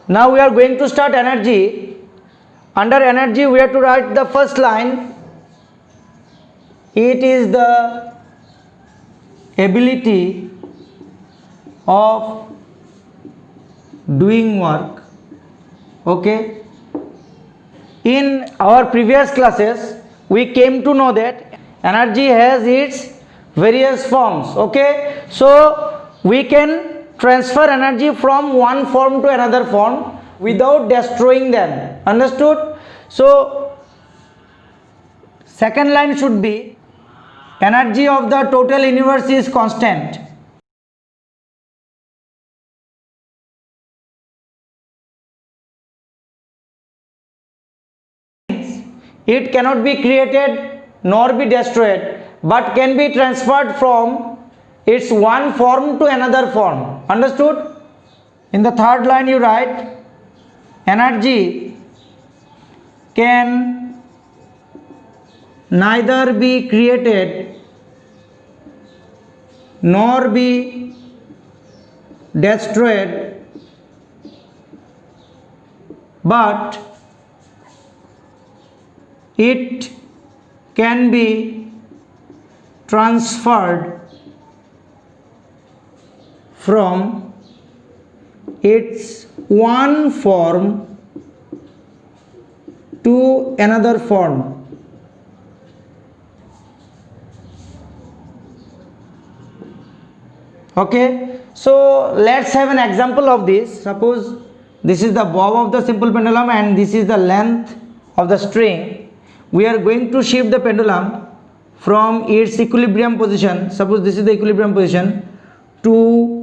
Now we are going to start energy. Under energy we have to write the first line. It is the ability of doing work. Okay. In our previous classes we came to know that energy has its various forms. Okay. So we can transfer energy from one form to another form without destroying them. Understood? So second line should be energy of the total universe is constant. It cannot be created nor be destroyed, but can be transferred from its one form to another form. Understood? In the third line you write energy can neither be created nor be destroyed, but it can be transferred from its one form to another form. Okay, so let's have an example of this. Suppose this is the bob of the simple pendulum and this is the length of the string. We are going to shift the pendulum from its equilibrium position. Suppose this is the equilibrium position to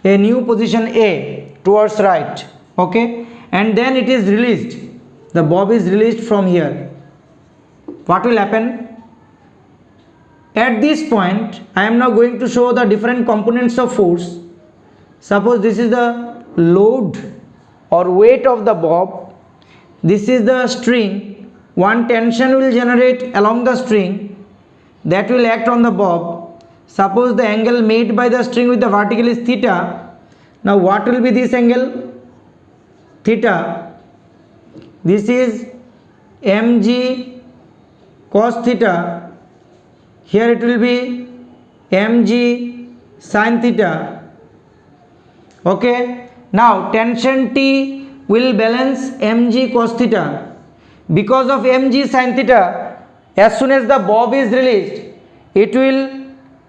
a new position A towards right. Okay, and then it is released. The bob is released from here. What will happen? At this point I am now going to show the different components of force. Suppose this is the load or weight of the bob. This is the string. One tension will generate along the string that will act on the bob. Suppose the angle made by the string with the vertical is theta. Now what will be this angle? Theta. This is mg cos theta. Here it will be mg sin theta. Okay. Now tension T will balance mg cos theta. Because of mg sin theta, as soon as the bob is released, it will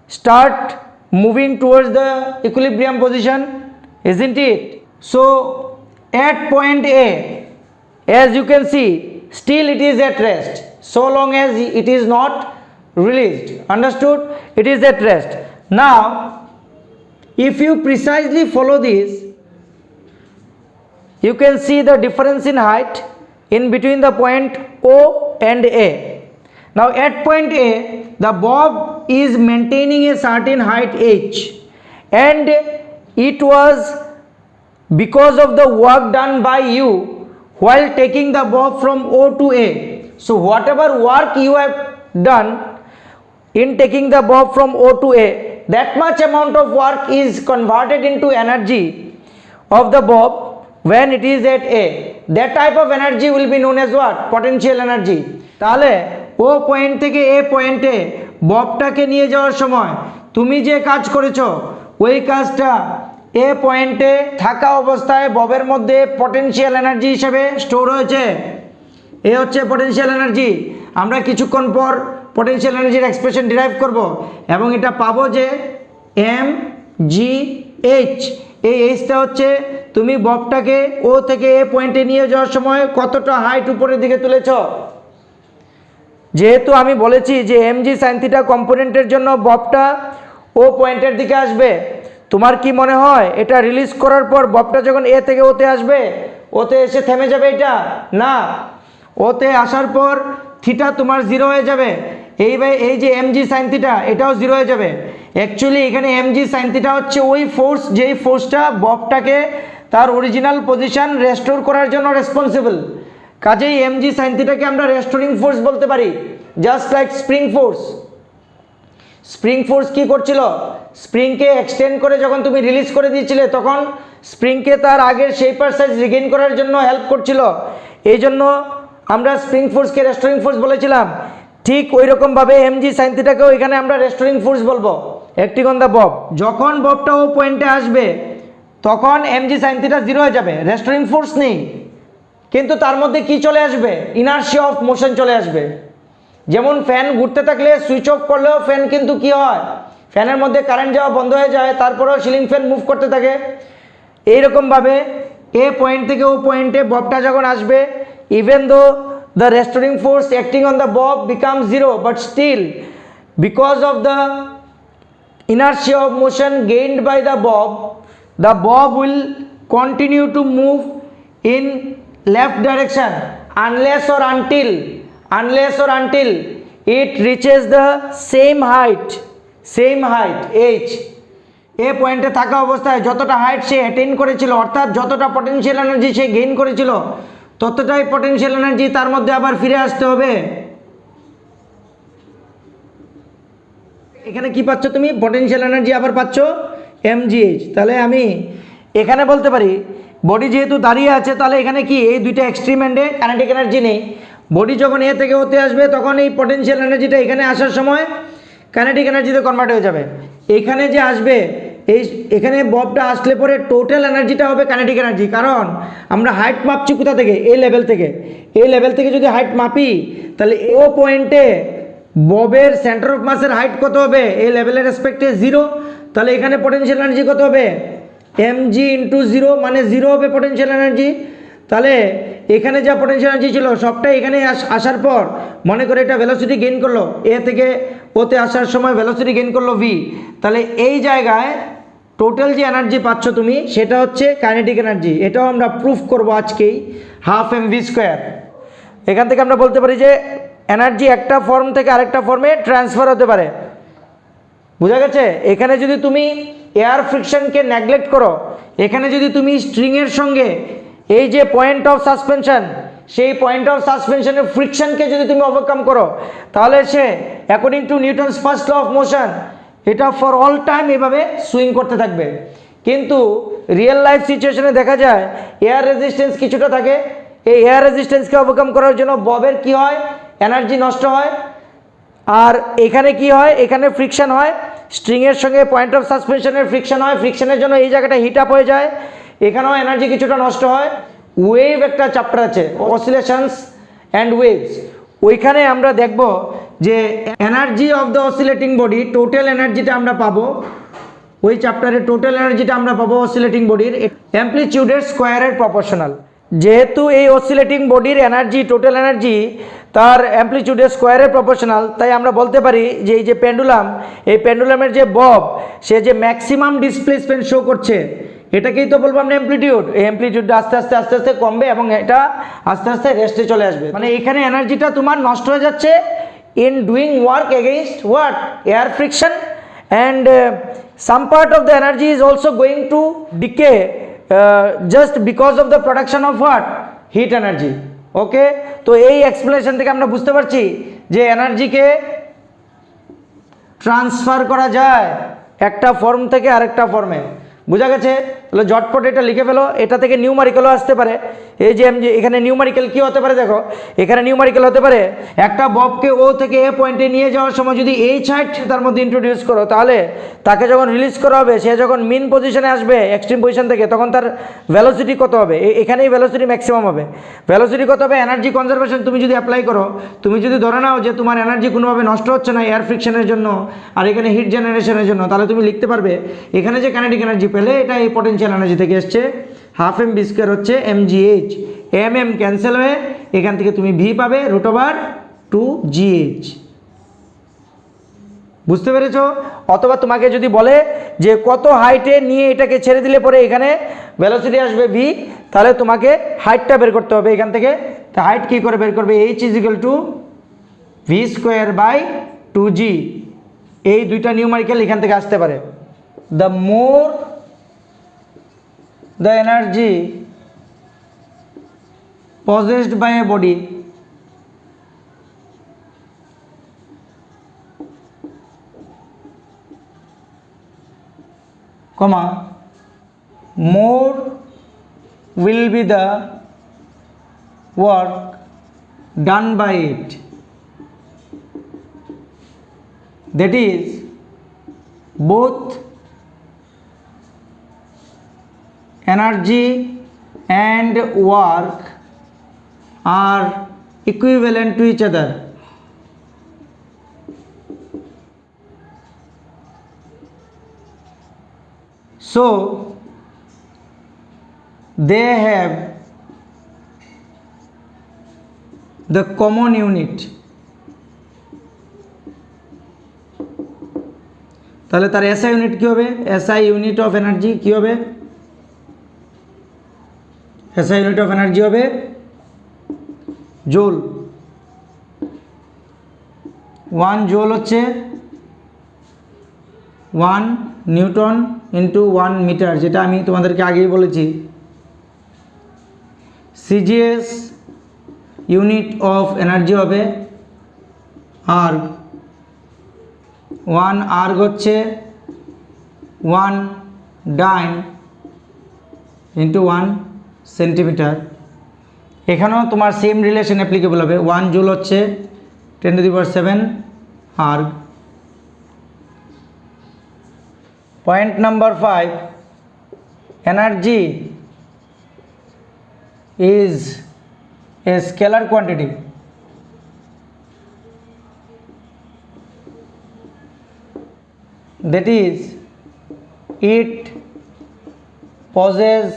start moving towards the equilibrium position, isn't it? So at point A, as you can see, still it is at rest so long as it is not released. Understood? It is at rest. Now if you precisely follow this, you can see the difference in height in between the point O and A. Now at point A, the bob is maintaining a certain height h, and it was because of the work done by you while taking the bob from O to A. So whatever work you have done in taking the bob from O to A, that much amount of work is converted into energy of the bob when it is at A. That type of energy will be known as what? Potential energy. তাহলে ও point থেকে এ পয়েন্টে ববটাকে নিয়ে যাওয়ার সময় তুমি যে কাজ করেছো ওই কাজটা এ পয়েন্টে থাকা অবস্থায় ববের মধ্যে পটেনশিয়াল এনার্জি হিসেবে স্টোর হয়েছে। এ হচ্ছে পটেনশিয়াল এনার্জি। আমরা কিছুক্ষণ পর পটেনশিয়াল এনার্জির এক্সপ্রেশন ডিরাইভ করব এবং এটা পাবো যে এম জি এইচ। এই এইচটা হচ্ছে তুমি ববটাকে ও থেকে এ পয়েন্টে নিয়ে যাওয়ার সময় কতটা হাইট উপরের দিকে তুলেছ। যেহেতু আমি বলেছি যে এমজি সাইন থিটা কম্পোনেন্টের জন্য ববটা ও পয়েন্টের দিকে আসবে, তোমার কি মনে হয় এটা রিলিজ করার পর ববটা যখন এ থেকে ওতে আসবে ওতে এসে থেমে যাবে? এটা না, ওতে আসার পর থিটা তোমার জিরো হয়ে যাবে। এই যে এমজি সাইন থিটা এটাও জিরো হয়ে যাবে। অ্যাকচুয়ালি এখানে এমজি সাইন থিটা হচ্ছে ওই ফোর্স যেই ফোর্সটা ববটাকে তার অরিজিনাল পজিশন রেস্টোর করার জন্য রেসপন্সিবল। কাজেই এমজি সাইন থিটাকে আমরা রেস্টোরিং ফোর্স বলতে পারি, just like spring force. Spring force কি করছিল, স্প্রিংকে এক্সটেন্ড করে যখন তুমি রিলিজ করে দিয়েছিলে তখন স্প্রিংকে তার আগের শেপার সাইজ রিগেইন করার জন্য হেল্প করছিল, এই জন্য আমরা স্প্রিং ফোর্সকে রেস্টোরিং ফোর্স বলেছিলাম। ঠিক ওই রকমভাবে এমজি সাইন থিটাকেও এখানে আমরা রেস্টোরিং ফোর্স বলবো, অ্যাক্টিং অন দ্য বব। যখন ববটা ও পয়েন্টে আসবে তখন এমজি সাইন থিটা জিরো হয়ে যাবে, রেস্টোরিং ফোর্স নেই, কিন্তু তার মধ্যে কি চলে আসবে, ইনার্শিয়া অফ মোশন চলে আসবে। যেমন ফ্যান ঘুরতে থাকলে সুইচ অফ করলেও ফ্যান কিন্তু কি হয়, ফ্যানের মধ্যে কারেন্ট যাওয়া বন্ধ হয়ে যায়, তারপরেও সিলিং ফ্যান মুভ করতে থাকে। এইরকমভাবে এ পয়েন্ট থেকে ও পয়েন্টে ববটা যখন আসবে, even though the restoring force acting on the bob become zero, but still because of the inertia of motion gained by the bob will continue to move in left direction unless or until it reaches the same height h। এ পয়েন্টে থাকা অবস্থায় যতটা height সে attain করেছিল, অর্থাৎ যতটা potential energy সে gain করেছিল ততটাই potential energy তার মধ্যে আবার ফিরে আসতে হবে। এখানে কি পাচ্ছ তুমি, পটেনশিয়াল এনার্জি আবার পাচ্ছ mgh। তাহলে আমি এখানে বলতে পারি বডি যেহেতু দাঁড়িয়ে আছে, তাহলে এখানে কি এই দুইটা এক্সট্রিম এন্ডে কাইনেটিক এনার্জি নেই। বডি যখন এ থেকে ওতে আসবে তখন এই পটেনশিয়াল এনার্জিটা এখানে আসার সময় কাইনেটিক এনার্জিতে কনভার্ট হয়ে যাবে। এখানে যে আসবে এখানে ববটা আসলে পরে টোটাল এনার্জিটা হবে কাইনেটিক এনার্জি, কারণ আমরা হাইট মাপছি কোথা থেকে, এই লেভেল থেকে যদি হাইট মাপি তাহলে ও পয়েন্টে ববের সেন্টার অফ মাসের হাইট কত হবে, এই লেভেলের রেসপেক্টে জিরো, তাহলে এখানে পটেনশিয়াল এনার্জি কত হবে, mg ইন্টু জিরো, মানে জিরো হবে পটেনশিয়াল এনার্জি। তাহলে এখানে যা পটেনশিয়াল এনার্জি ছিল সবটাই এখানে আসার পর মনে করে এটা ভেলোসিটি গেইন করলো, এ থেকে ওতে আসার সময় ভেলোসিটি গেইন করলো v, তাহলে এই জায়গায় টোটাল যে এনার্জি পাচ্ছ তুমি সেটা হচ্ছে কাইনেটিক এনার্জি। এটাও আমরা প্রুফ করব আজকেই, হাফ mv স্কোয়ার। এখান থেকে আমরা বলতে পারি যে এনার্জি একটা ফর্ম থেকে আরেকটা ফর্মে ট্রান্সফার হতে পারে। বোঝা গেছে? এখানে যদি তুমি এয়ার ফ্রিকশনকে নেগলেক্ট করো, এখানে যদি তুমি স্ট্রিংয়ের সঙ্গে এই যে পয়েন্ট অফ সাসপেনশন, সেই পয়েন্ট অফ সাসপেনশনের ফ্রিকশনকে যদি তুমি ওভারকাম করো, তাহলে সে according to Newton's first law of motion এটা ফর অল টাইম এভাবে সুইং করতে থাকবে। কিন্তু রিয়েল লাইফ সিচুয়েশনে দেখা যায় এয়ার রেজিস্ট্যান্স কিছুটা থাকে, এই এয়ার রেজিস্ট্যান্সকে ওভারকাম করার জন্য ববের কি হয়, এনার্জি নষ্ট হয়। আর এখানে কি হয়, এখানে ফ্রিকশন হয়, স্ট্রিংয়ের সঙ্গে পয়েন্ট অফ সাসপেনশনের ফ্রিকশন হয়, ফ্রিকশনের জন্য এই জায়গাটা হিট আপ হয়ে যায়, এখানেও এনার্জি কিছুটা নষ্ট হয়। ওয়েভ একটা চ্যাপ্টার আছে, অসিলেশনস অ্যান্ড ওয়েভস, ওইখানে আমরা দেখব যে energy of the oscillating body, total এনার্জিটা আমরা পাবো ওই চ্যাপ্টারে, টোটাল এনার্জিটা আমরা পাবো অসিলেটিং বডির অ্যামপ্লিটিউডের স্কোয়ারের প্রপোর্শনাল। যেহেতু এই অসিলেটিং বডির এনার্জি, টোটাল এনার্জি তার অ্যামপ্লিটিউডের স্কোয়ারের প্রপোর্শনাল, তাই আমরা বলতে পারি যে এই যে পেন্ডুলাম, এই পেন্ডুলামের যে বব সে যে ম্যাক্সিমাম ডিসপ্লেসমেন্ট শো করছে, এটাকেই তো বলবো আমরা অ্যামপ্লিটিউড। এই অ্যামপ্লিটিউডটা আস্তে আস্তে কমবে এবং এটা আস্তে আস্তে রেস্টে চলে আসবে। মানে এখানে এনার্জিটা তোমার নষ্ট হয়ে যাচ্ছে in doing work against what, air friction, and some part of the energy is also going to decay just because of the production of what, heat energy. ওকে, তো এই এক্সপ্লেনেশন থেকে আমরা বুঝতে পারছি যে এনার্জিকে ট্রান্সফার করা যায় একটা ফর্ম থেকে আরেকটা ফর্মে। বোঝা গেছে? তাহলে ঝটপট এটা লিখে ফেলো, এটা থেকে নিউমারিক্যালও আসতে পারে। এই যে এখানে নিউমারিক্যাল কি হতে পারে দেখো, এখানে নিউমারিক্যাল হতে পারে একটা ববকে ও থেকে এ পয়েন্টে নিয়ে যাওয়ার সময় যদি এই হাইট তার মধ্যে ইন্ট্রোডিউস করো, তাহলে তাকে যখন রিলিজ করা হবে, সে যখন মিন পজিশনে আসবে এক্সট্রিম পজিশন থেকে, তখন তার ভেলোসিটি কত হবে, এখানেই ভেলোসিটি ম্যাক্সিমাম হবে। ভেলোসিটি কত হবে, এনার্জি কনজারভেশন তুমি যদি অ্যাপ্লাই করো, তুমি যদি ধরে নাও যে তোমার এনার্জি কোনোভাবে নষ্ট হচ্ছে না এয়ার ফ্রিকশনের জন্য আর এখানে হিট জেনারেশনের জন্য, তাহলে তুমি লিখতে পারবে এখানে যে কাইনেটিক এনার্জি পেলে এটা এই পটেনশিয়াল এনার্জি থেকে এসছে, হাফ এম বি স্কোয়ার হচ্ছে mgh, এম ক্যান্সেল হয়ে এখান থেকে তুমি ভি পাবে √2gh। বুঝতে পেরেছো? অথবা তোমাকে যদি বলে যে কত হাইটে নিয়ে এটাকে ছেড়ে দিলে পরে এখানে ভেলোসিটি আসবে v, তাহলে তোমাকে হাইটটা বের করতে হবে এখান থেকে। তা হাইট কী করে বের করবে, h = v²/2g। এই দুইটা নিউমারিক্যাল এখান থেকে আসতে পারে। The more the energy possessed by a body, comma, more will be the work done by it. That is, both energy and work are equivalent to each other. So they have the common unit. তাহলে তার SI unit কী হবে? SI unit of energy কী হবে? SI unit of energy হবে জোল। 1 জোল হচ্ছে 1 Newton into 1 metre, যেটা আমি তোমাদেরকে আগেই বলেছি। সিজিএস ইউনিট অফ এনার্জি হবে আর্গ। 1 আর্গ হচ্ছে 1 ডাইন ইন্টু 1 সেন্টিমিটার। এখানেও তোমার সেম রিলেশন অ্যাপ্লিকেবল হবে। 1 জুল হচ্ছে 10⁷ erg. Point number 5, energy is a scalar quantity. That is, it possesses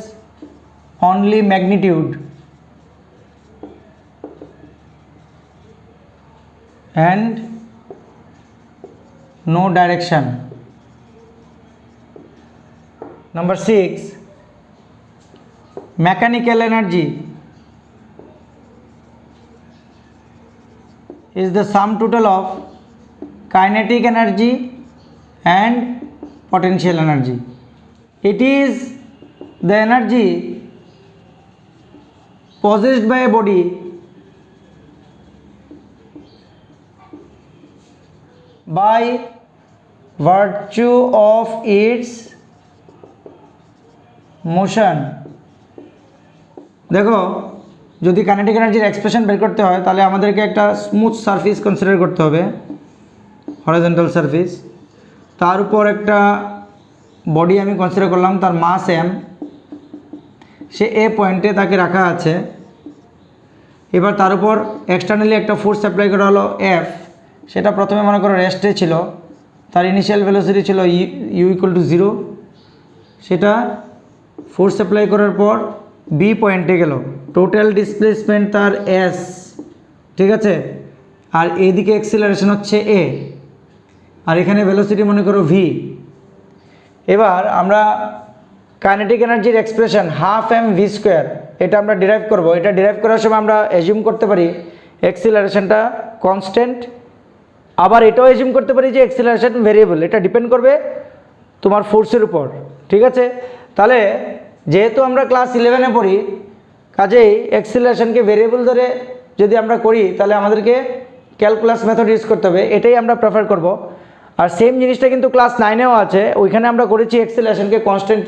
only magnitude and no direction. Number 6, mechanical energy is the sum total of kinetic energy and potential energy. It is the energy possessed by a body by virtue of its motion. দেখো, যদি kinetic এনার্জির expression বের করতে হয় তাহলে আমাদেরকে একটা smooth surface consider করতে হবে, হরাইজন্টাল সারফেস। তার উপর একটা বডি আমি কনসিডার করলাম, তার মাস এম, সে এ পয়েন্টে তাকে রাখা আছে। এবার তার উপর এক্সটার্নালি একটা ফোর্স অ্যাপ্লাই করা হলো এফ। সেটা প্রথমে মনে করো রেস্টে ছিল, তার ইনিশিয়াল ভেলোসিটি ছিল ইউ ইকুয়াল টু 0। সেটা ফোর্স অ্যাপ্লাই করার পর বি পয়েন্টে গেল, টোটাল ডিসপ্লেসমেন্ট তার এস, ঠিক আছে। আর এদিকে এক্সিলারেশন হচ্ছে এ, আর এখানে ভেলোসিটি মনে করো ভি। এবার আমরা কাইনেটিক এনার্জির এক্সপ্রেশন ½mv², এটা আমরা ডিরাইভ করব। এটা ডিরাইভ করার সময় আমরা অ্যাজিউম করতে পারি এক্সিলারেশনটা কনস্ট্যান্ট, আবার এটাও অ্যাজিউম করতে পারি যে এক্সিলারেশন ভেরিয়েবল। এটা ডিপেন্ড করবে তোমার ফোর্সের উপর, ঠিক আছে। তাহলে যেহেতু আমরা ক্লাস 11-এ পড়ি, কাজেই এক্সিলারেশনকে ভেরিয়েবল ধরে যদি আমরা করি তাহলে আমাদেরকে ক্যালকুলাস মেথড ইউজ করতে হবে, এটাই আমরা প্রেফার করব। আর সেম জিনিসটা কিন্তু ক্লাস 9-এও আছে, ওইখানে আমরা করেছি এক্সিলারেশনকে কনস্ট্যান্ট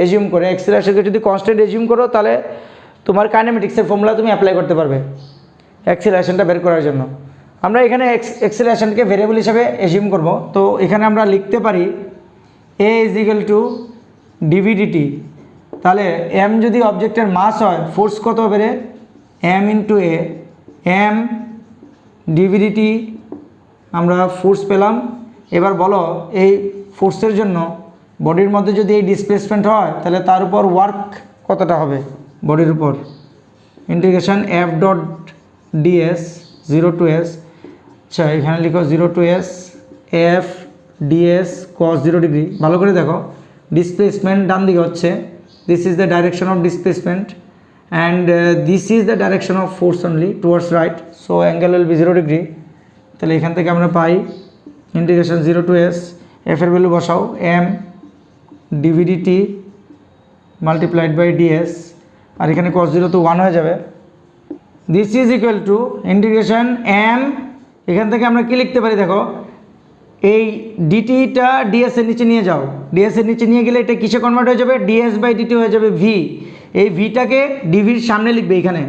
এজিউম করে। এক্সিলারেশনকে যদি কনস্ট্যান্ট এজিউম করো তাহলে তোমার কাইনেমেটিক্সের ফর্মুলা তুমি অ্যাপ্লাই করতে পারবে এক্সিলারেশনটা বের করার জন্য। আমরা এখানে এক্সিলারেশনকে ভেরিয়েবল হিসেবে এজিউম করব। তো এখানে আমরা লিখতে পারি এ ইজ ইকুয়াল টু ডিভিডিটি। তাহলে এম যদি অবজেক্টের মাস হয়, ফোর্স কত হবে রে? এম ইন্টু এ, এম ডিভিডিটি আমরা ফোর্স পেলাম। এবার বলো এই ফোর্সের জন্য বডির মধ্যে যদি এই ডিসপ্লেসমেন্ট হয় তাহলে তার উপর ওয়ার্ক কতটা হবে বডির উপর? Integration F dot ds 0 to s। আচ্ছা, এখানে লিখো 0 to s F ds cos 0 degree. ভালো করে দেখো, ডিসপ্লেসমেন্ট ডান দিকে হচ্ছে, this is the direction of displacement and this is the direction of force only towards right, so angle will be 0 degree. তাহলে এখান থেকে আমরা পাই ইন্টিগ্রেশন 0 to s, এফ এর ভ্যালু বসাও, m dv dt multiplied by ds, আর এখানে cos 0 তো 1 হয়ে যাবে। This is equal to integration m, এখান থেকে আমরা কি লিখতে পারি দেখো, এই ডিটিটা ডিএস এর নিচে নিয়ে যাও, ডিএস এর নিচে নিয়ে গেলে এটা কিসে কনভার্ট হয়ে যাবে, ডিএস বাই ডিটি হয়ে যাবে ভি। এই ভিটাকে ডিভির সামনে লিখবে এখানে,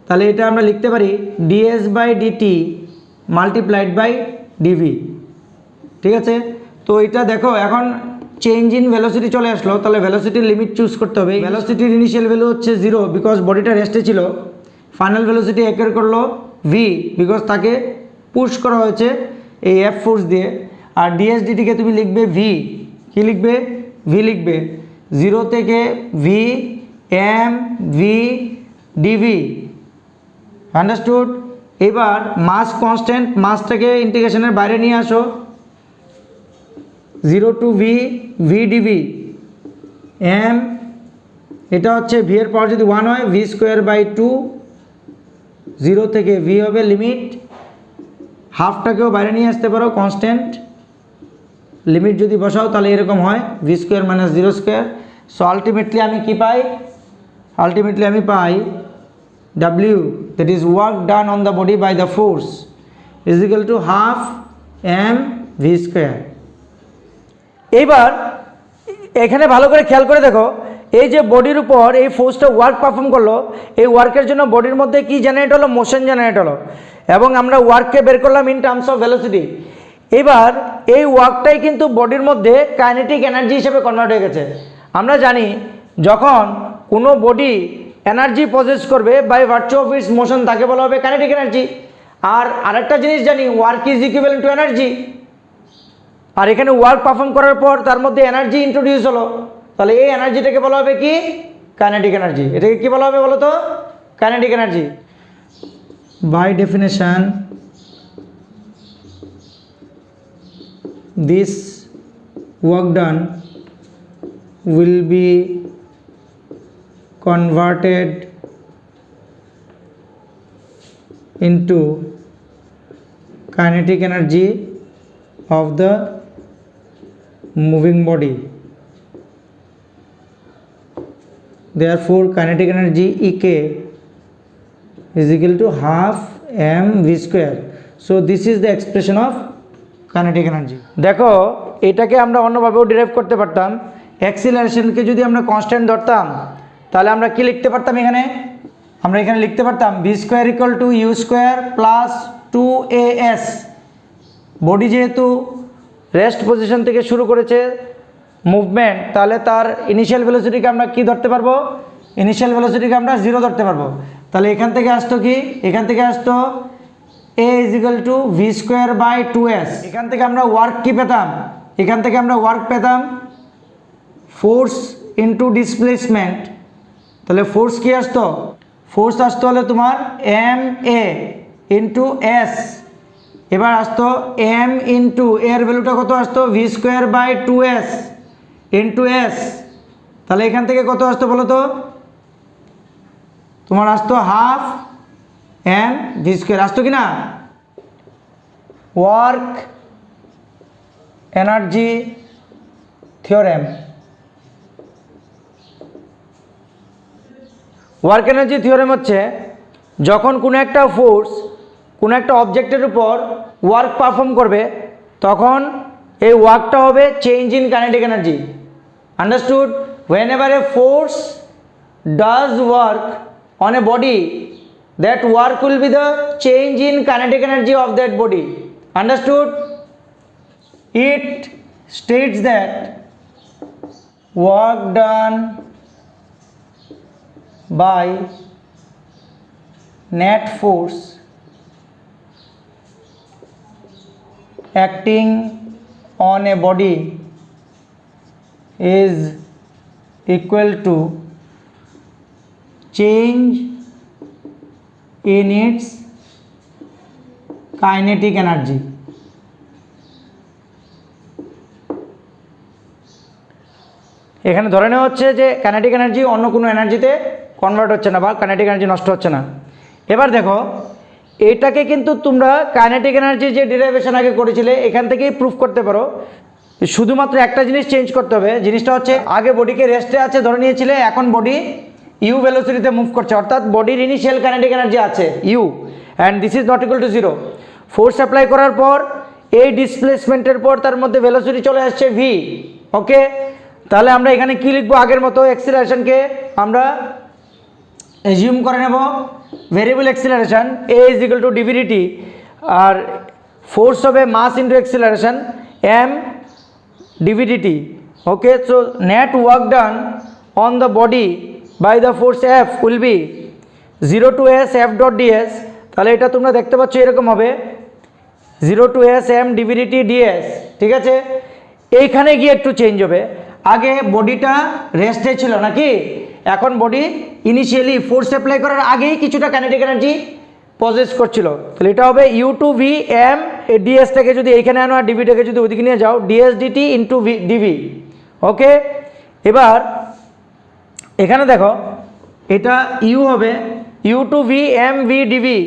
তাহলে এটা আমরা লিখতে পারি ds by dt multiplied by dv. ঠিক আছে, তো এটা দেখো এখন চেঞ্জ ইন ভেলোসিটি চলে আসলো, তাহলে ভেলোসিটির লিমিট চুজ করতে হবে। ভেলোসিটির ইনিশিয়াল ভ্যালু হচ্ছে 0 বিকজ বডিটা রেস্টে ছিল। ফাইনাল ভেলোসিটি একের করলো ভি বিকজ তাকে পুশ করা হয়েছে এই এফ ফোর্স দিয়ে। আর ডিএসডিটিকে তুমি লিখবে ভি, কি লিখবে, ভি লিখবে 0 থেকে v m v dv. Understood. এবার মাস কনস্ট্যান্ট, মাসটাকে ইন্টিগ্রেশনের বাইরে নিয়ে আসো, 0 to v v dv m, এটা হচ্ছে ভি এর পাওয়ার যদি 1 হয় ভি স্কোয়ার বাই 2, 0 থেকে ভি হবে লিমিট, হাফটাকেও বাইরে নিয়ে আসতে পারো কনস্ট্যান্ট, লিমিট যদি বসাও তাহলে এরকম হয় V square minus 0 square. So ultimately আমি কি পাই, আলটিমেটলি আমি পাই W, that is work done on the body by the force, is equal to half m v square। এইবার এখানে ভালো করে খেয়াল করে দেখো, এই যে বডির উপর এই ফোর্সটা ওয়ার্ক পারফর্ম করলো, এই ওয়ার্কের জন্য বডির মধ্যে কি জেনারেট হলো, মোশন জেনারেট হলো, এবং আমরা ওয়ার্ককে বের করলাম ইন টার্মস অফ ভেলোসিটি। এবার এই ওয়ার্কটাই কিন্তু বডির মধ্যে কাইনেটিক এনার্জি হিসেবে কনভার্ট হয়ে গেছে। আমরা জানি যখন কোনো বডি এনার্জি পজেস করবে by virtue of its motion তাকে বলা হবে কাইনেটিক এনার্জি। আর আরেকটা জিনিস জানি, work is equivalent to energy. আর এখানে ওয়ার্ক পারফর্ম করার পর তার মধ্যে এনার্জি ইন্ট্রোডিউস হলো, তাহলে এই এনার্জিটাকে বলা হবে কি, কাইনেটিক এনার্জি। এটাকে কি বলা হবে বলো তো, kinetic energy. By definition this work done will be converted into kinetic energy of the moving body. Therefore kinetic energy EK is equal to half m v square. So this is the expression of kinetic energy. দেখো এটাকে আমরা অন্যভাবেও derive করতে পারতাম। অ্যাক্সিলারেশনকে যদি আমরা constant ধরতাম তাহলে আমরা কি লিখতে পারতাম, এখানে আমরা এখানে লিখতে পারতাম v square equal to u square plus 2as। Body যেহেতু রেস্ট পজিশন থেকে শুরু করেছে মুভমেন্ট, তাহলে তার ইনিশিয়াল ভেলোসিটিকে আমরা কি ধরতে পারবো, ইনিশিয়াল ভেলোসিটিকে আমরা 0 ধরতে পারবো। তাহলে এখান থেকে আসতো কি, এখান থেকে আসতো a is equal to v square by 2s। এখান থেকে আমরা ওয়ার্ক কি পেতাম, এখান থেকে আমরা ওয়ার্ক পেতাম ফোর্স ইন্টু ডিসপ্লেসমেন্ট। তাহলে ফোর্স কি আসতো, ফোর্স আসতো হলে তোমার এম এ ইন্টু এস। এবার আসতো এম ইন্টু এর ভ্যালুটা কত আসতো, v square by 2s into s. তাহলে এখান থেকে কত আসতো বলো তো, তোমার আসতো হাফ এম ভি স্কোয়ার, আসতো কি না। Work energy theorem, work energy theorem হচ্ছে যখন কোনো একটা ফোর্স কোনো একটা অবজেক্টের উপর ওয়ার্ক পারফর্ম করবে তখন এই ওয়ার্কটা হবে change in kinetic energy. Understood. whenever a force does work on a body, that work will be the change in kinetic energy of that body. Understood? It states that work done by net force acting on a body is equal to change in its kinetic energy. এখানে ধরে নেওয়া হচ্ছে যে kinetic energy অন্য কোনো এনার্জিতে convert হচ্ছে না বা কাইনেটিক এনার্জি নষ্ট হচ্ছে না। এবার দেখো এটাকে কিন্তু তোমরা কাইনেটিক এনার্জি যে ডেরিভেশন আগে করেছিলে এখান থেকেই প্রুফ করতে পারো। শুধুমাত্র একটা জিনিস চেঞ্জ করতে হবে, জিনিসটা হচ্ছে আগে বডিকে রেস্টে আছে ধরে নিয়েছিলে, এখন বডি ইউ ভেলোসিটিতে মুভ করছে, অর্থাৎ বডির ইনিশিয়াল কাইনেটিক এনার্জি আছে u, and this is not equal to 0। Force apply করার পর এই ডিসপ্লেসমেন্টের পর তার মধ্যে ভেলোসিটি চলে আসছে ভি। ওকে, তাহলে আমরা এখানে কি লিখবো, আগের মতো অ্যাক্সিলারেশনকে আমরা এজিউম করে নেব variable acceleration a is equal to dv dt, আর ফোর্স হবে mass into acceleration m dv dt. Okay, so net work done on the body by the force F will be 0 to s f dot ds। তাহলে এটা তোমরা দেখতে পাচ্ছ এরকম হবে 0 to s m ডিভিডিটি ds। ঠিক আছে, এইখানে গিয়ে একটু চেঞ্জ হবে, আগে বডিটা রেস্টে ছিল নাকি, এখন বডি ইনিশিয়ালি ফোর্স অ্যাপ্লাই করার আগেই কিছুটা কাইনেটিক এনার্জি পজেস করছিল। তাহলে এটা হবে ইউ টু ভি এম, এই ডিএসটাকে যদি এইখানে আনো আর ডিভিটাকে যদি ওইদিকে নিয়ে যাও ds dt into v dv. Okay, এবার এখানে দেখো এটা ইউ হবে u to v m v dv,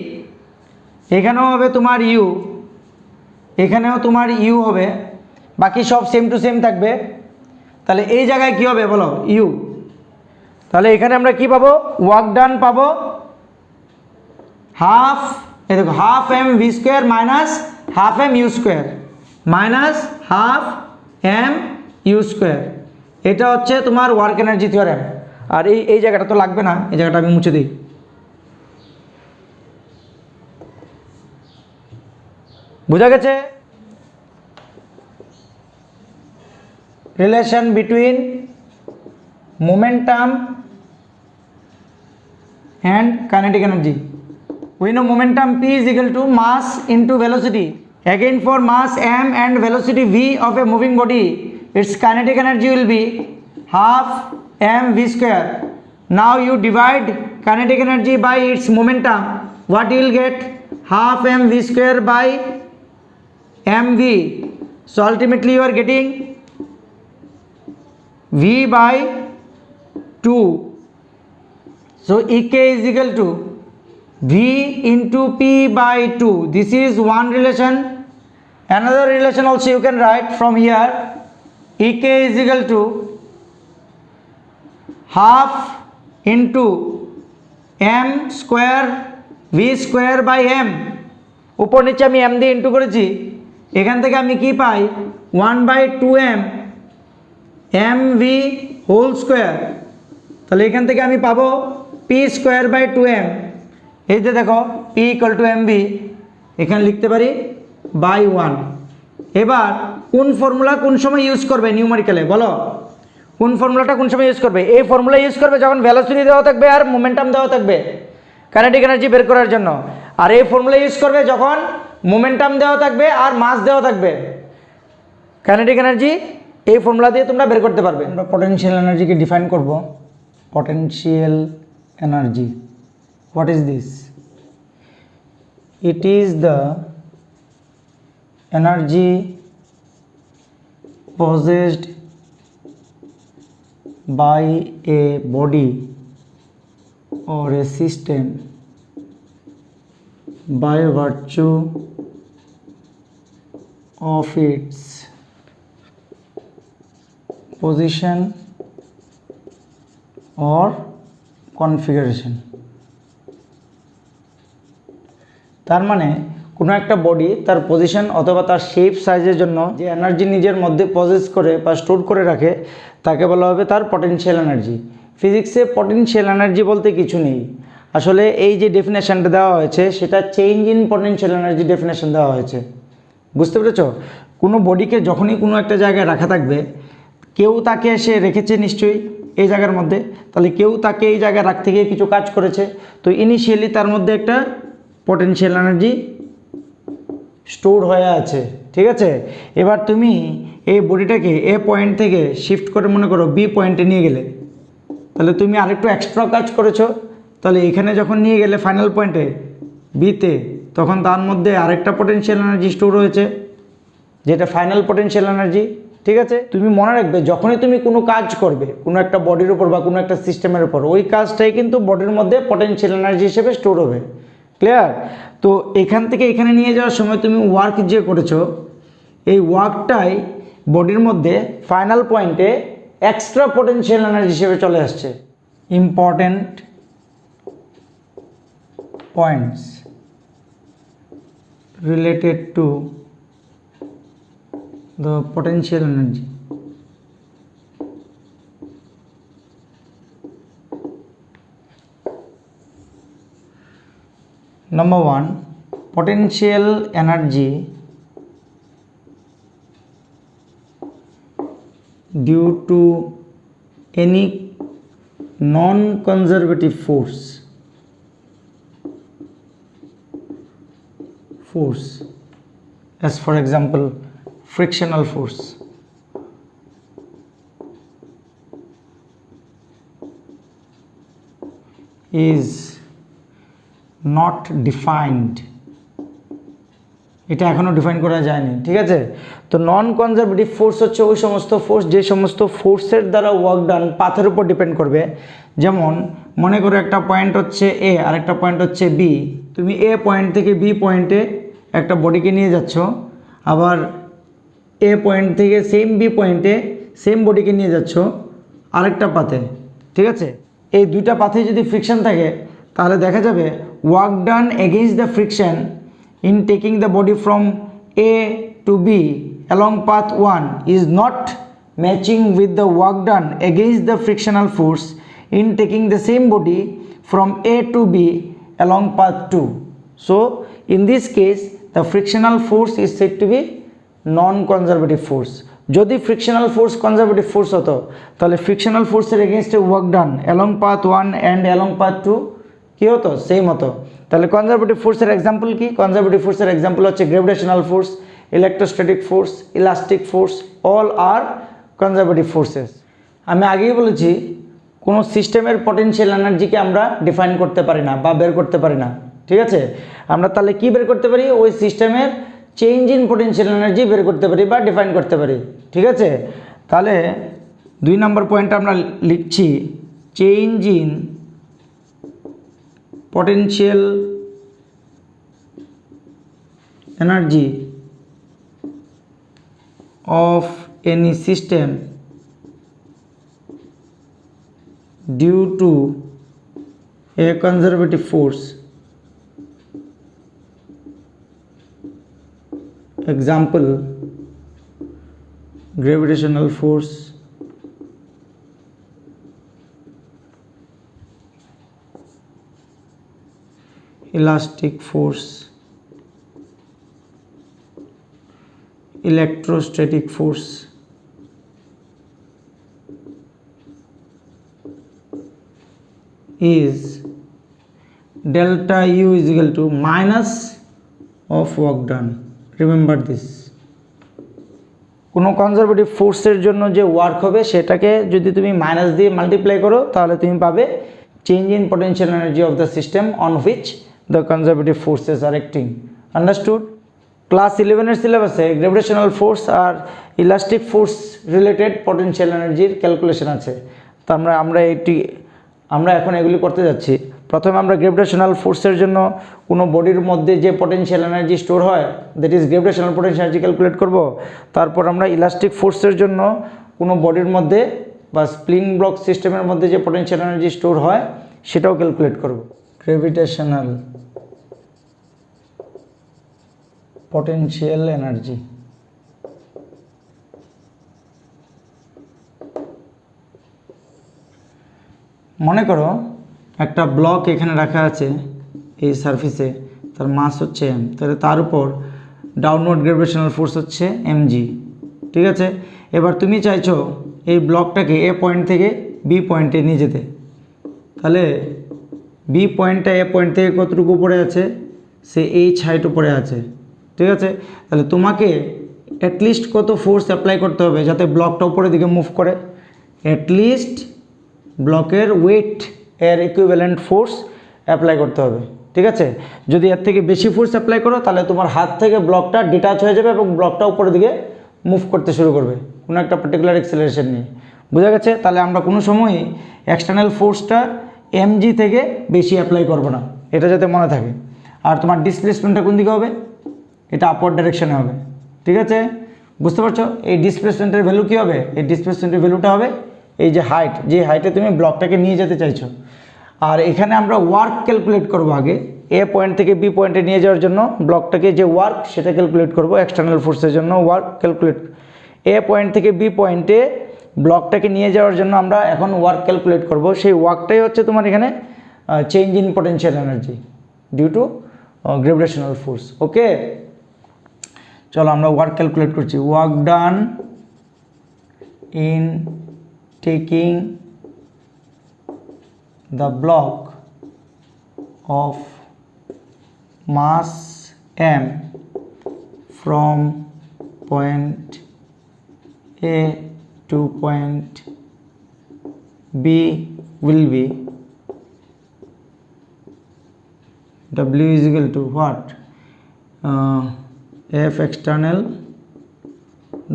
এখানেও হবে তোমার ইউ, এখানেও তোমার ইউ হবে, বাকি সব সেম টু সেম থাকবে। তাহলে এই জায়গায় কি হবে বলো, ইউ। তাহলে এখানে আমরা কি পাবো, ওয়ার্ক ডান পাবো হাফ, এই দেখো half m v square minus half m u square minus half m u square. এটা হচ্ছে তোমার ওয়ার্ক এনার্জি থিওরেম। আর এই জায়গাটা তো লাগবে না, এই জায়গাটা আমি মুছে দিই। বুঝা গেছে relation between momentum and kinetic energy. We know momentum p is equal to mass into velocity. Again for mass m and velocity v of a moving body, its kinetic energy will be half m v square. Now you divide kinetic energy by its momentum, what you will get, half m v square by mv. So ultimately you are getting v by 2. So ek is equal to v into p by 2. This is one relation. Another relation also you can write from here, ek is equal to half into m square v square by m। উপর নিচে আমি m দিয়ে into করেছি, এখান থেকে আমি কি পাই 1/2m mv whole square. তাহলে এখান থেকে আমি পাবো পি স্কোয়ার বাই 2m। এই যে দেখো p equal to m v, এখানে লিখতে পারি বাই 1। এবার কোন ফর্মুলা কোন সময় ইউজ করবে নিউমেরিক্যালে বলো, কোন ফর্মুলাটা কোন সময় ইউজ করবে? এই ফর্মুলা ইউজ করবে যখন ভেলোসিটি দেওয়া থাকবে আর মোমেন্টাম দেওয়া থাকবে কাইনেটিক এনার্জি বের করার জন্য, আর এই ফর্মুলা ইউজ করবে যখন মোমেন্টাম দেওয়া থাকবে আর মাস দেওয়া থাকবে কাইনেটিক এনার্জি। এই ফর্মুলা দিয়ে তোমরা বের করতে পারবে। আমরা পটেনশিয়াল এনার্জিকে ডিফাইন করব। potential energy, what is this? It is the energy possessed by a body or a system by virtue of its position or configuration। তার মানে কোনো একটা বডি তার পজিশন অথবা তার শেপ সাইজের জন্য যে এনার্জি নিজের মধ্যে পজেস করে বা স্টোর করে রাখে তাকে বলা হবে তার পটেনশিয়াল এনার্জি। ফিজিক্সে পটেনশিয়াল এনার্জি বলতে কিছু নেই, আসলে এই যে ডেফিনেশনটা দেওয়া হয়েছে সেটা change in potential energy definition দেওয়া হয়েছে। বুঝতে পেরেছ? কোনো বডিকে যখনই কোনো একটা জায়গায় রাখা থাকবে, কেউ তাকে এসে রেখেছে নিশ্চয়ই এই জায়গার মধ্যে, তাহলে কেউ তাকে এই জায়গায় রাখতে গিয়ে কিছু কাজ করেছে, তো ইনিশিয়ালি তার মধ্যে একটা পটেনশিয়াল এনার্জি স্টোর হয়ে আছে। ঠিক আছে, এবার তুমি এই বডিটাকে এ পয়েন্ট থেকে শিফট করে মনে করো বি পয়েন্টে নিয়ে গেলে, তাহলে তুমি আরেকটু এক্সট্রা কাজ করেছো, তাহলে এখানে যখন নিয়ে গেলে ফাইনাল পয়েন্টে বিতে, তখন তার মধ্যে আরেকটা পটেনশিয়াল এনার্জি স্টোর হয়েছে যেটা ফাইনাল পটেনশিয়াল এনার্জি। ঠিক আছে, তুমি মনে রাখবে যখনই তুমি কোনো কাজ করবে কোনো একটা বডির উপর বা কোনো একটা সিস্টেমের উপর, ওই কাজটাই কিন্তু বডির মধ্যে পটেনশিয়াল এনার্জি হিসেবে স্টোর হবে। ক্লিয়ার? তো এখান থেকে এখানে নিয়ে যাওয়ার সময় তুমি ওয়ার্ক যে করেছো, এই ওয়ার্কটাই বডির মধ্যে ফাইনাল পয়েন্টে এক্সট্রা পটেনশিয়াল এনার্জি হিসেবে চলে আসছে। Important points related to the potential energy. Number 1, potential energy due to any non-conservative force as for example frictional force is not defined. এটা এখনো ডিফাইন করা যায়নি, ঠিক আছে। তো নন কনজারভেটিভ ফোর্স হচ্ছে ওই সমস্ত ফোর্স যে সমস্ত ফোর্সের দ্বারা ওয়ার্ক ডান পাথের উপর ডিপেন্ড করবে। যেমন মনে করো একটা পয়েন্ট হচ্ছে এ আর একটা পয়েন্ট হচ্ছে বি, তুমি এ পয়েন্ট থেকে বি পয়েন্টে একটা বডিকে নিয়ে যাচ্ছ, আবার এ পয়েন্ট থেকে সেম বি পয়েন্টে সেম বডিকে নিয়ে যাচ্ছ আরেকটা পাথে, ঠিক আছে। এই দুইটা পাথে যদি ফ্রিকশন থাকে তাহলে দেখা যাবে work done against the friction in taking the body from A to B along path 1 is not matching with the work done against the frictional force in taking the same body from A to B along path 2. So in this case the frictional force is said to be non-conservative force. যদি frictional force conservative force হতো তাহলে frictional force এর against work done along path 1 and along path 2 কি হতো, same হতো। তাহলে conservative ফোর্সের example কি? কনজারভেটিভ ফোর্সের এক্সাম্পল হচ্ছে gravitational force, electrostatic force, elastic force, all are conservative forces. আমি আগেই বলেছি কোনো সিস্টেমের পটেনশিয়াল এনার্জিকে আমরা ডিফাইন করতে পারি না বা বের করতে পারি না, ঠিক আছে। আমরা তাহলে কি বের করতে পারি? ওই সিস্টেমের চেঞ্জ ইন পটেনশিয়াল এনার্জি বের করতে পারি বা ডিফাইন করতে পারি, ঠিক আছে। তাহলে 2 নম্বর পয়েন্টটা আমরা লিখছি change in potential energy of any system due to a conservative force, example gravitational force, elastic force, electrostatic force, is delta U is equal to minus of work done. Remember this. কোনো conservative ফোর্সের জন্য যে work হবে সেটাকে যদি তুমি minus দিয়ে multiply করো তাহলে তুমি পাবে change in potential energy of the system on which the conservative forces are acting. Understood? Class 11 এর সিলেবাসে গ্রেভিটেশনাল ফোর্স আর ইলাস্টিক ফোর্স রিলেটেড পটেনশিয়াল এনার্জির ক্যালকুলেশন আছে। তো আমরা এখন এগুলি করতে যাচ্ছি। প্রথমে আমরা গ্রেভিটেশনাল ফোর্সের জন্য কোনো বডির মধ্যে যে পটেনশিয়াল এনার্জি স্টোর হয় that is গ্রেভিটেশনাল potential energy calculate করব। তারপর আমরা ইলাস্টিক ফোর্সের জন্য কোনো বডির মধ্যে বা স্প্রিং ব্লক সিস্টেমের মধ্যে যে পটেনশিয়াল এনার্জি স্টোর হয় সেটাও ক্যালকুলেট করব। গ্রেভিটেশনাল potential energy, মনে করো একটা ব্লক এখানে রাখা আছে এই সারফেসে, তার মাস হচ্ছে m, তাহলে তার উপর ডাউনওয়ার্ড গ্রেভিটেশনাল ফোর্স হচ্ছে mg, ঠিক আছে। এবার তুমি চাইছো এই ব্লকটাকে এ পয়েন্ট থেকে বি পয়েন্টে নিয়ে যেতে, তাহলে বি পয়েন্টটা এ পয়েন্ট থেকে কতটুকু উপরে আছে? সে h হাইট উপরে আছে, ঠিক আছে। তাহলে তোমাকে অ্যাটলিস্ট কত ফোর্স অ্যাপ্লাই করতে হবে যাতে ব্লকটা উপরের দিকে মুভ করে? অ্যাটলিস্ট ব্লকের ওয়েট এর ইকুইভ্যালেন্ট ফোর্স অ্যাপ্লাই করতে হবে, ঠিক আছে। যদি এর থেকে বেশি ফোর্স অ্যাপ্লাই করো তাহলে তোমার হাত থেকে ব্লকটা ডিটাচ হয়ে যাবে এবং ব্লকটা উপরের দিকে মুভ করতে শুরু করবে কোনো একটা পার্টিকুলার অ্যাক্সেলারেশন নিয়ে। বোঝা গেছে? তাহলে আমরা কোনো সময়ই এক্সটার্নাল ফোর্সটা mg থেকে বেশি অ্যাপ্লাই করব না, এটা যাতে মনে থাকে। আর তোমার ডিসপ্লেসমেন্টটা কোন দিকে হবে? এটা আপওয়ার্ড ডাইরেকশনে হবে, ঠিক আছে। বুঝতে পারছো? এই ডিসপ্লেসমেন্টের ভ্যালু কী হবে? এই ডিসপ্লেসমেন্টের ভ্যালুটা হবে এই যে হাইট, যে হাইটে তুমি ব্লকটাকে নিয়ে যেতে চাইছো। আর এখানে আমরা ওয়ার্ক ক্যালকুলেট করব আগে, এ পয়েন্ট থেকে বি পয়েন্টে নিয়ে যাওয়ার জন্য ব্লকটাকে যে ওয়ার্ক সেটা ক্যালকুলেট করব। এক্সটার্নাল ফোর্সের জন্য ওয়ার্ক ক্যালকুলেট এ পয়েন্ট থেকে বি পয়েন্টে ব্লকটাকে নিয়ে যাওয়ার জন্য আমরা এখন ওয়ার্ক ক্যালকুলেট করব। সেই ওয়ার্কটাই হচ্ছে তোমার এখানে change in potential energy due to gravitational force. Okay, চলো আমরা ওয়ার্ক ক্যালকুলেট করছি। Work done in taking the block of mass m from point A to point B will be W is equal to what? F external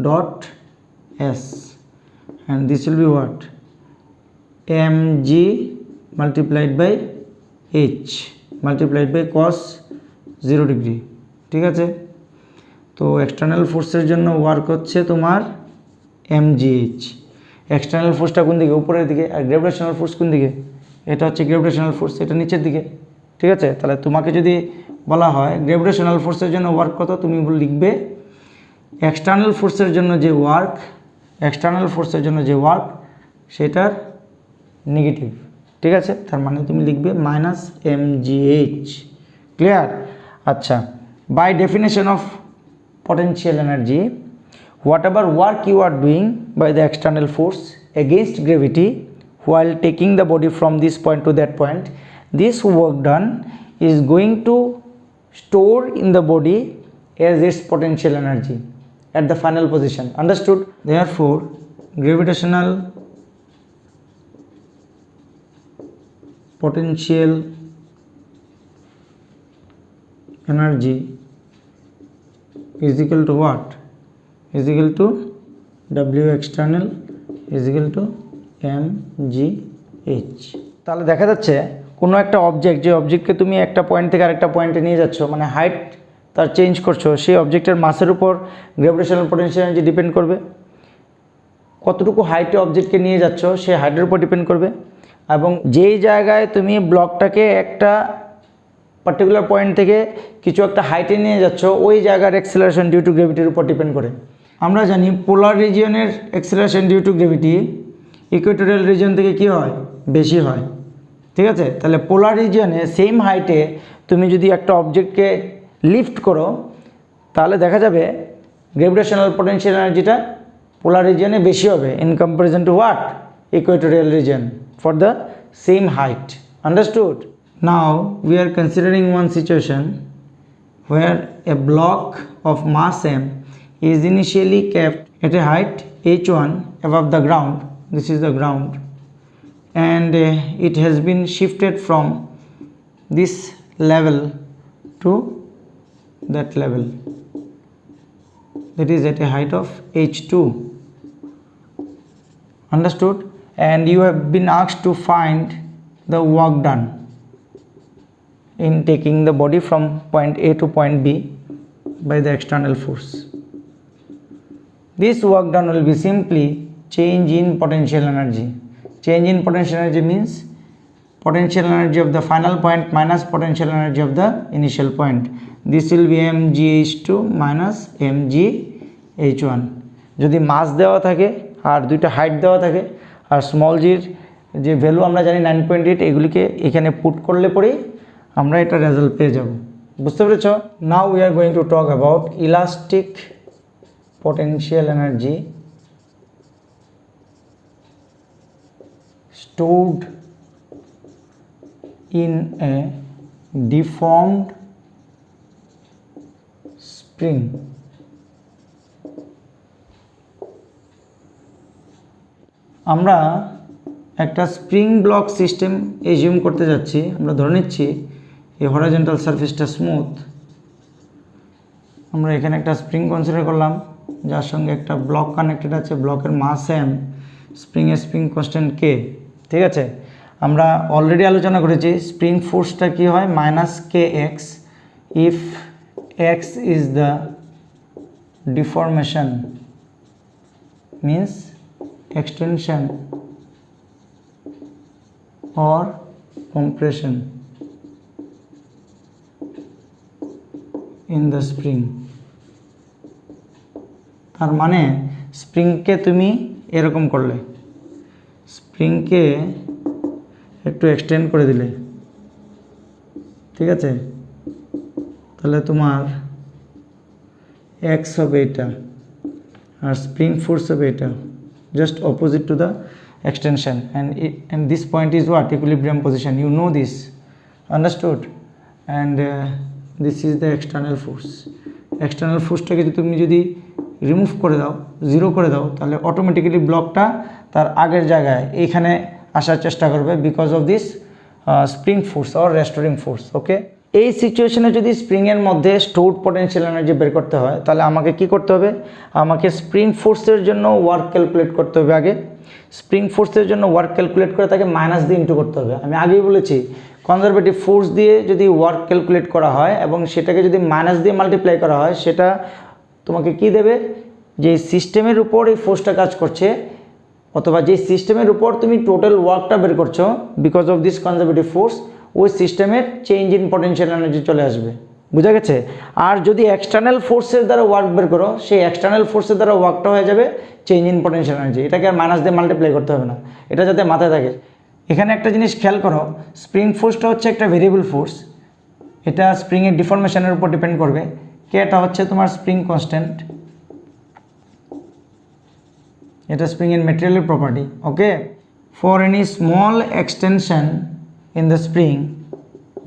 dot S, and this will be what? mg multiplied by h multiplied by cos 0 degree. ঠিক আছে, তো external ফোর্সের জন্য work হচ্ছে তোমার mgh। External ফোর্সটা কোন দিকে? উপরের দিকে। আর গ্রেভিটেশনাল ফোর্স কোন দিকে? এটা হচ্ছে গ্রেভিটেশনাল ফোর্স, এটা নিচের দিকে। ঠিক আছে, তাহলে তোমাকে যদি বলা হয় গ্রেভিটেশনাল ফোর্সের জন্য ওয়ার্ক কত, তুমি লিখবে এক্সটার্নাল ফোর্সের জন্য যে ওয়ার্ক, এক্সটার্নাল ফোর্সের জন্য যে ওয়ার্ক সেটার নেগেটিভ। ঠিক আছে, তার মানে তুমি লিখবে মাইনাস mgh। ক্লিয়ার? আচ্ছা, by definition of potential energy, whatever work you are doing by the external force against gravity while taking the body from this point to that point, this work done is going to store in the body as its potential energy at the final position. Understood? Therefore, gravitational potential energy is equal to what? Is equal to W external is equal to mgh। তাহলে দেখা যাচ্ছে কোনো একটা object, যে অবজেক্টকে তুমি একটা point থেকে আরেকটা পয়েন্টে নিয়ে যাচ্ছ, মানে হাইট তার চেঞ্জ করছো, সেই অবজেক্টের মাসের উপর গ্র্যাভিটেশনাল পোটেনশিয়াল এনার্জি ডিপেন্ড করবে। কতটুকু হাইটে অবজেক্টকে নিয়ে যাচ্ছ সেই হাইটের উপর ডিপেন্ড করবে। এবং যেই জায়গায় তুমি ব্লকটাকে একটা পার্টিকুলার পয়েন্ট থেকে কিছু একটা হাইটে নিয়ে যাচ্ছ, ওই জায়গার অ্যাক্সেলারেশন ডিউ টু গ্র্যাভিটির উপর ডিপেন্ড করে। আমরা জানি পোলার রিজিয়নের acceleration due to gravity equatorial region থেকে কি হয়? বেশি হয়। ঠিক আছে, তাহলে পোলার রিজিয়নে সেম হাইটে তুমি যদি একটা অবজেক্টকে লিফট করো, তাহলে দেখা যাবে গ্র্যাভিটেশনাল পোটেনশিয়াল এনার্জিটা পোলার রিজিয়নে বেশি হবে in comparison two what? Equatorial region for the same height. Understood? Now we are considering one situation where a block of mass m is initially kept at a height h1 above the ground. This is the ground, and it has been shifted from this level to that level, that is at a height of h2. Understood? And you have been asked to find the work done in taking the body from point A to point B by the external force. This work done will be simply change in potential energy. Change in potential energy means potential energy of the final point minus potential energy of the initial point. This will be mgh2 minus mgh1. যদি মাস দেওয়া থাকে আর দুইটা height দেওয়া থাকে আর small জির যে value আমরা জানি 9.8, এগুলিকে এখানে পুট করলে পরেই আমরা এটা রেজাল্ট পেয়ে যাব। বুঝতে পেরেছ? Now we are going to talk about elastic potential energy stored in a deformed spring. আমরা একটা স্প্রিং ব্লক সিস্টেম এজিউম করতে যাচ্ছি। আমরা ধরে নিচ্ছি এই হরাইজন্টাল সারফেসটা স্মুথ। আমরা এখানে একটা স্প্রিং কনসিডার করলাম যার সঙ্গে একটা ব্লক কানেক্টেড আছে, ব্লকের মাস এম, স্প্রিংয়ের স্প্রিং কনস্ট্যান্ট কে। ঠিক আছে, আমরা অলরেডি আলোচনা করেছি স্প্রিং ফোর্সটা কি হয়? Minus K x if x is the deformation means extension or compression in the spring। তার মানে স্প্রিংকে তুমি এরকম করলে, স্প্রিংকে একটু এক্সটেন্ড করে দিলে, ঠিক আছে, তাহলে তোমার এক্স হবে এটা আর স্প্রিং ফোর্স হবে এটা, just opposite to the extension, and this point is what? Equilibrium position. You know this, understood? And this is the external force. External forceটাকে তুমি যদি রিমুভ করে দাও, জিরো করে দাও, তাহলে অটোমেটিক্যালি ব্লকটা তার আগের জায়গায় এখানে আসার চেষ্টা করবে because of this spring force or restoring force. Okay, এই সিচুয়েশনে যদি স্প্রিংয়ের মধ্যে স্টোরড পটেনশিয়াল এনার্জি বের করতে হয় তাহলে আমাকে কি করতে হবে? আমাকে স্প্রিং ফোর্সের জন্য ওয়ার্ক ক্যালকুলেট করতে হবে আগে। স্প্রিং ফোর্সের জন্য ওয়ার্ক ক্যালকুলেট করে তাকে মাইনাস দিয়ে ইন্টু করতে হবে। আমি আগেই বলেছি কনজারভেটিভ ফোর্স দিয়ে যদি ওয়ার্ক ক্যালকুলেট করা হয় এবং সেটাকে যদি মাইনাস দিয়ে মাল্টিপ্লাই করা হয়, সেটা তোমাকে কি দেবে? যে সিস্টেমের উপর এই ফোর্সটা কাজ করছে অথবা যে সিস্টেমের উপর তুমি টোটাল ওয়ার্কটা বের করছো because of this conservative force, ওই সিস্টেমের চেঞ্জ ইন পটেনশিয়াল এনার্জি চলে আসবে। বুঝা গেছে? আর যদি এক্সটার্নাল ফোর্সের দ্বারা ওয়ার্ক বের করো, সেই এক্সটার্নাল ফোর্সের দ্বারা ওয়ার্কটা হয়ে যাবে চেঞ্জ ইন পটেনশিয়াল এনার্জি। এটাকে আর মাইনাস দিয়ে মাল্টিপ্লাই করতে হবে না, এটা যাতে মাথায় থাকে। এখানে একটা জিনিস খেয়াল করো, স্প্রিং ফোর্সটা হচ্ছে একটা ভেরিয়েবল ফোর্স, এটা স্প্রিংয়ের ডিফরমেশনের উপর ডিপেন্ড করবে। কেটা হচ্ছে তোমার স্প্রিং কনস্ট্যান্ট, এটা স্প্রিংয়ের ম্যাটেরিয়ালের property. Okay, for any small extension in the spring,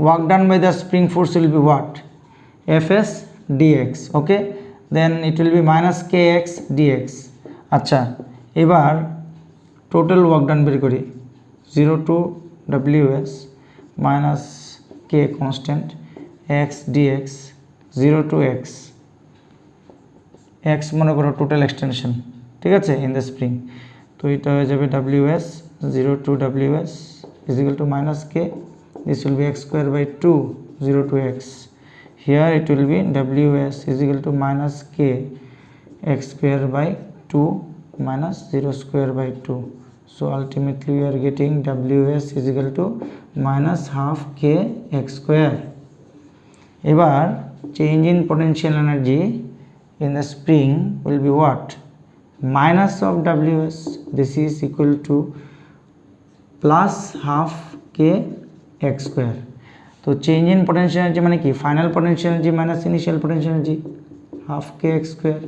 work done by the spring force will be what? Fs dx. Okay, then it will be minus kx dx. আচ্ছা, এবার total work done বের করি, 0 to ws minus k constant x dx 0 to x, x মনে করো total extension, ঠিক আছে, in the spring. তো এটা হয়ে যাবে ws 0 to ws is equal to minus k, this will be x square by 2 0 to x, here it will be ws is equal to minus k x square by 2 minus 0 square by 2, so ultimately we are getting ws is equal to minus half k x square. এবার change in potential energy in the spring will be what? Minus of ws, this is equal to plus half k x square. তো change in potential energy মানে কি? Final potential energy minus initial potential energy, half k x square.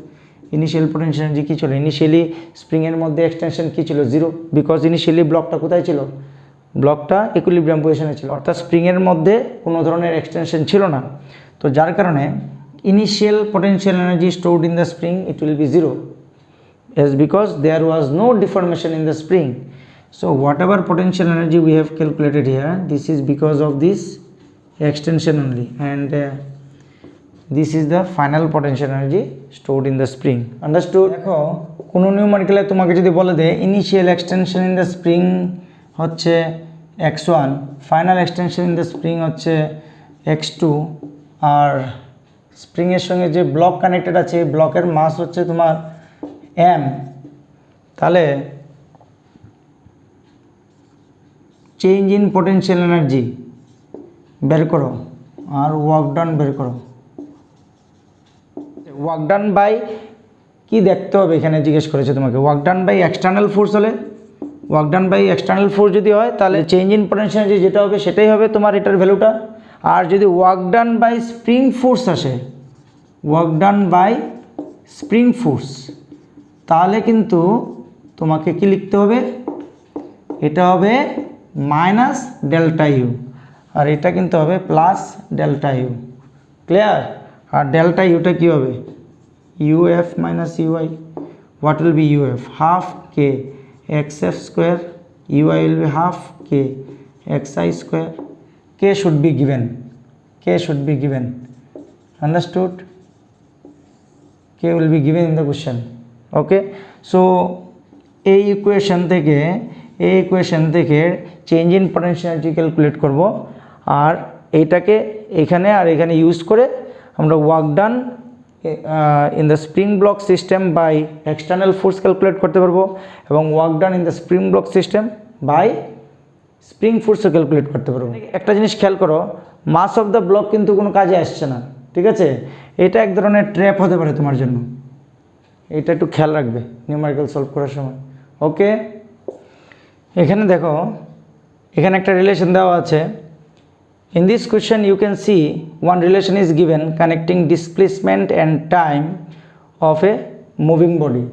Initial potential energy কী ছিল? Initially স্প্রিংয়ের মধ্যে extension কী ছিল? Zero, because initially ব্লকটা কোথায় ছিল? ব্লকটা ইকুইলিব্রিয়াম পজিশনে ছিল, অর্থাৎ স্প্রিংয়ের মধ্যে কোনো ধরনের এক্সটেনশন ছিল না। তো যার কারণে initial potential energy stored in the spring it will be zero, as because there was no deformation in the spring. So whatever potential energy we have calculated here, this is because of this extension only, and this is the final potential energy stored in the spring. Understood? দেখো কোনো নিউমারিক্যালে তোমাকে যদি বলে দেয় initial extension in the spring হচ্ছে x1, final extension in the spring হচ্ছে x2, আর স্প্রিংয়ের সঙ্গে যে ব্লক কানেক্টেড আছে ব্লকের মাস হচ্ছে তোমার m, তাহলে চেঞ্জ ইন পটেনশিয়াল এনার্জি বের করো আর ওয়ার্ক ডান বের করো। ওয়ার্ক ডান বাই কি দেখতে হবে এখানে জিজ্ঞেস করেছে তোমাকে, work done by external force হলে, work done by external force যদি হয় তাহলে চেঞ্জ ইন পটেনশিয়াল এনার্জি যেটা হবে সেটাই হবে তোমার এটার ভ্যালুটা। আর যদি work done by spring force আসে, work done by spring force, তাহলে কিন্তু তোমাকে কি লিখতে হবে? এটা হবে মাইনাস ডেল্টা ইউ, আর এটা কিন্তু হবে প্লাস ডেল্টা ইউ। ক্লিয়ার? আর ডেল্টা ইউটা কী হবে? U f minus u i. What will be u f? Half k x f square, u i will be half k x i square. K should be given, k should be given, understood? K will be given in the question. Okay, so এই equation থেকে change in potential energy calculate করব, আর এইটাকে এখানে আর এখানে use করে আমরা work done in the spring block system by external force calculate করতে পারবো, এবং work done in the spring block system by spring ফোর্সও ক্যালকুলেট করতে পারবো। একটা জিনিস খেয়াল করো, মাস অফ দ্য ব্লক কিন্তু কোনো কাজে আসছে না, ঠিক আছে? এটা এক ধরনের ট্র্যাপ হতে পারে তোমার জন্য, এটা একটু খেয়াল রাখবে নিউমেরিক্যাল সলভ করার সময়। ওকে, এখানে দেখো এখানে একটা রিলেশন দেওয়া আছে। In this question you can see one relation is given connecting displacement and time of a moving body.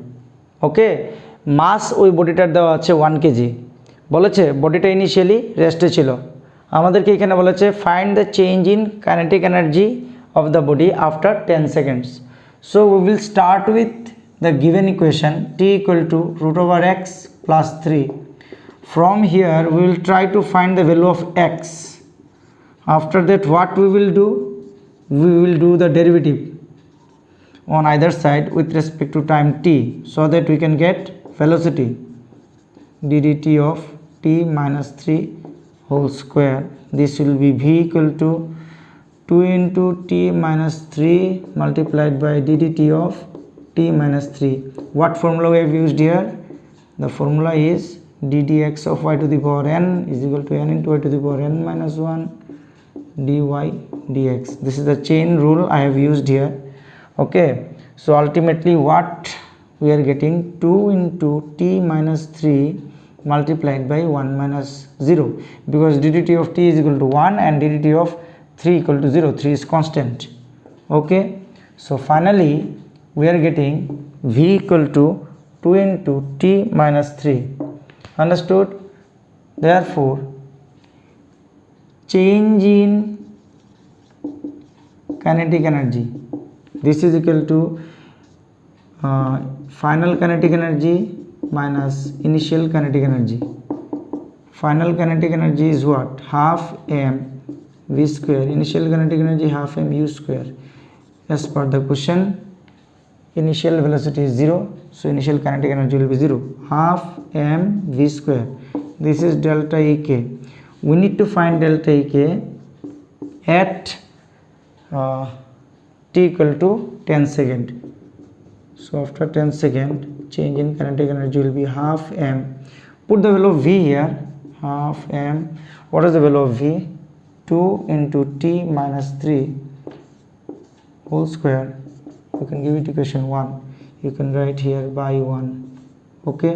Okay, mass ওই বডিটার দেওয়া আছে 1 কেজি। বলেছে বডিটা ইনিশিয়ালি রেস্টে ছিল, আমাদেরকে এখানে বলেছে find the change in kinetic energy of the body after 10 seconds. So we will start with the given equation t equal to √x plus 3. From here we will try to find the value of x. After that what we will do? We will do the derivative on either side with respect to time t, so that we can get velocity ddt of t minus 3 whole square. This will be v equal to 2 into t minus 3 multiplied by ddt of t minus 3. What formula we have used here? The formula is ddx of y to the power n is equal to n into y to the power n minus 1 dy dx. This is the chain rule I have used here. Okay, so ultimately what we are getting, 2 into t minus 3 multiplied by 1 minus 0, because ddt of t is equal to 1 and ddt of 3 equal to 0. 3 is constant. Okay, so finally we are getting v equal to 2 into t minus 3. Understood? Therefore change in kinetic energy, this is equal to final kinetic energy minus initial kinetic energy. Final kinetic energy is what? Half m v square. Initial kinetic energy half m u square. As per the question, initial velocity is 0, so initial kinetic energy will be 0. Half m v square. This is delta ek. We need to find delta ek at t equal to 10 second. So after 10 second, change in kinetic energy will be half m. Put the value of v here, half m. What is the value of v? 2 into t minus 3 whole square. You can give it equation 1. You can write here by 1. Okay,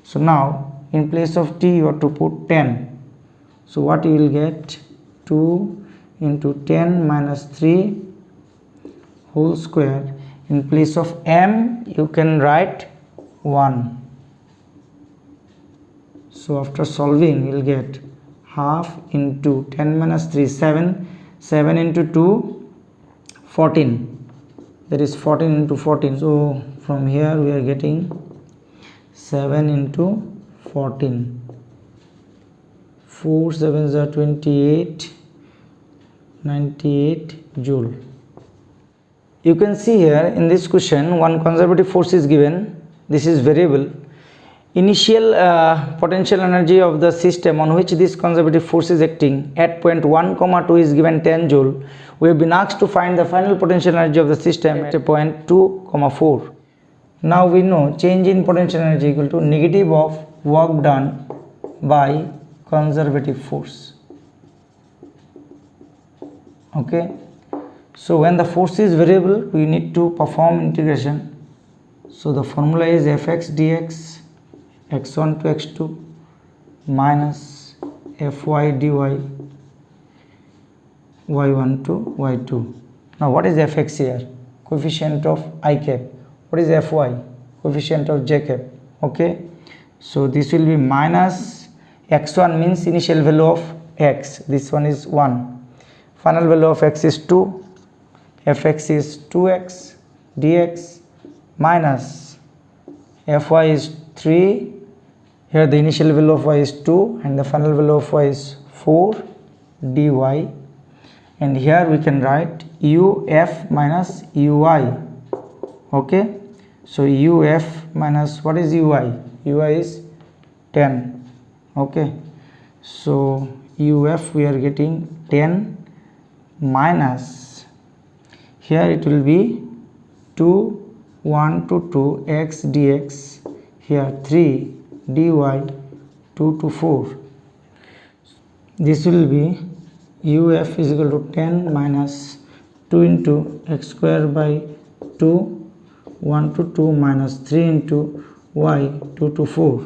so now in place of t you have to put 10. So what you will get? 2 into 10 minus 3 whole square. In place of m you can write 1. So after solving you will get half into 10 minus 3 7, 7 into 2 14, that is 14 into 14. So from here we are getting 7 into 14, 4 7s are 28, 98 joule. You can see here in this question one conservative force is given. This is variable. Initial potential energy of the system on which this conservative force is acting at point 1, 2 is given 10 joule. We have been asked to find the final potential energy of the system at point 2, 4. Now we know change in potential energy equal to negative of work done by conservative force. Okay, so when the force is variable we need to perform integration. So the formula is fx dx x1 to x2 minus fy dy y1 to y2. Now what is fx here? Coefficient of I cap. What is fy? Coefficient of j cap. Okay, so this will be minus x1 means initial value of x, this one is 1, final value of x is 2, fx is 2x dx minus fy is 3, here the initial value of y is 2 and the final value of y is 4 dy, and here we can write uf minus ui. Okay, so uf minus what is ui? Ui is 10. Okay, so uf we are getting 10 minus, here it will be 2 1 to 2 x dx, here 3 dy 2 to 4. This will be uf is equal to 10 minus 2 into x square by 2 1 to 2 minus 3 into y 2 to 4.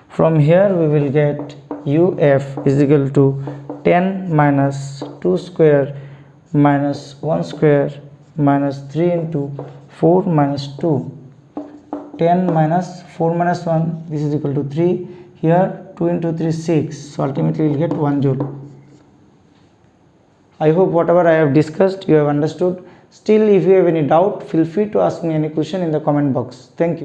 From here we will get UF is equal to 10 minus 2 square minus 1 square minus 3 into 4 minus 2. 10 minus 4 minus 1, this is equal to 3. Here 2 into 3 6, so ultimately we will get 1 joule. I hope whatever I have discussed you have understood. Still, if you have any doubt, feel free to ask me any question in the comment box. Thank you.